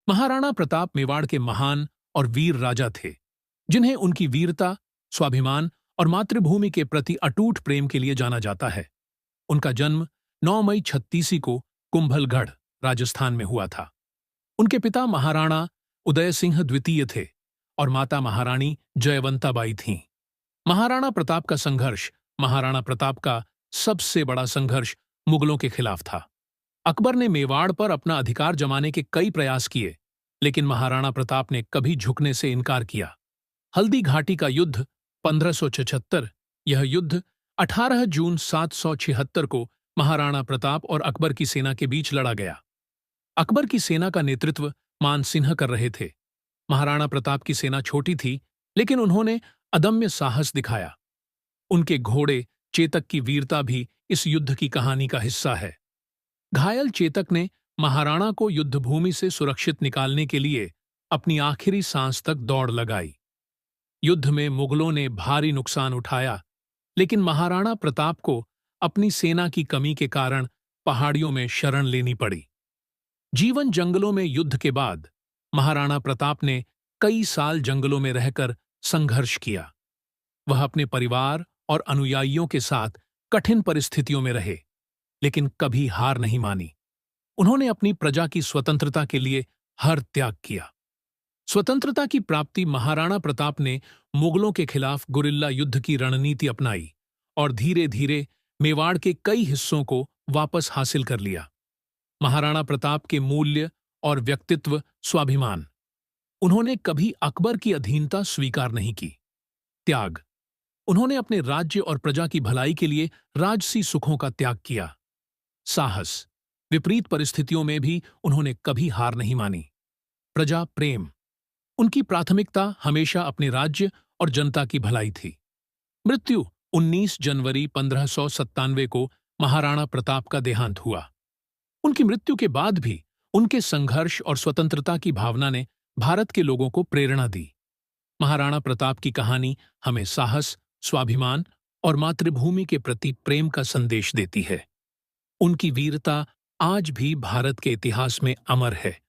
महाराणा प्रताप मेवाड़ के महान और वीर राजा थे, जिन्हें उनकी वीरता, स्वाभिमान और मातृभूमि के प्रति अटूट प्रेम के लिए जाना जाता है। उनका जन्म 9 मई 36 को कुंभलगढ़, राजस्थान में हुआ था। उनके पिता महाराणा उदय सिंह द्वितीय थे और माता महारानी जयवंताबाई थीं। महाराणा प्रताप का संघर्ष महाराणा प्रताप का सबसे बड़ा संघर्ष मुगलों के खिलाफ था। अकबर ने मेवाड़ पर अपना अधिकार जमाने के कई प्रयास किए, लेकिन महाराणा प्रताप ने कभी झुकने से इनकार किया। हल्दी घाटी का युद्ध 1576, यह युद्ध 18 जून 776 को महाराणा प्रताप और अकबर की सेना के बीच लड़ा गया। अकबर की सेना का नेतृत्व मान सिंह कर रहे थे। महाराणा प्रताप की सेना छोटी थी, लेकिन उन्होंने अदम्य साहस दिखाया। उनके घोड़े चेतक की वीरता भी इस युद्ध की कहानी का हिस्सा है। घायल चेतक ने महाराणा को युद्धभूमि से सुरक्षित निकालने के लिए अपनी आखिरी सांस तक दौड़ लगाई। युद्ध में मुगलों ने भारी नुकसान उठाया, लेकिन महाराणा प्रताप को अपनी सेना की कमी के कारण पहाड़ियों में शरण लेनी पड़ी। जीवन जंगलों में युद्ध के बाद महाराणा प्रताप ने कई साल जंगलों में रहकर संघर्ष किया। वह अपने परिवार और अनुयायियों के साथ कठिन परिस्थितियों में रहे, लेकिन कभी हार नहीं मानी। उन्होंने अपनी प्रजा की स्वतंत्रता के लिए हर त्याग किया। स्वतंत्रता की प्राप्ति महाराणा प्रताप ने मुगलों के खिलाफ गुरिल्ला युद्ध की रणनीति अपनाई और धीरे धीरे मेवाड़ के कई हिस्सों को वापस हासिल कर लिया। महाराणा प्रताप के मूल्य और व्यक्तित्व स्वाभिमान। उन्होंने कभी अकबर की अधीनता स्वीकार नहीं की। त्याग। उन्होंने अपने राज्य और प्रजा की भलाई के लिए राजसी सुखों का त्याग किया। साहस। विपरीत परिस्थितियों में भी उन्होंने कभी हार नहीं मानी। प्रजा प्रेम। उनकी प्राथमिकता हमेशा अपने राज्य और जनता की भलाई थी। मृत्यु। 19 जनवरी 1597 को महाराणा प्रताप का देहांत हुआ। उनकी मृत्यु के बाद भी उनके संघर्ष और स्वतंत्रता की भावना ने भारत के लोगों को प्रेरणा दी। महाराणा प्रताप की कहानी हमें साहस, स्वाभिमान और मातृभूमि के प्रति प्रेम का संदेश देती है। उनकी वीरता आज भी भारत के इतिहास में अमर है।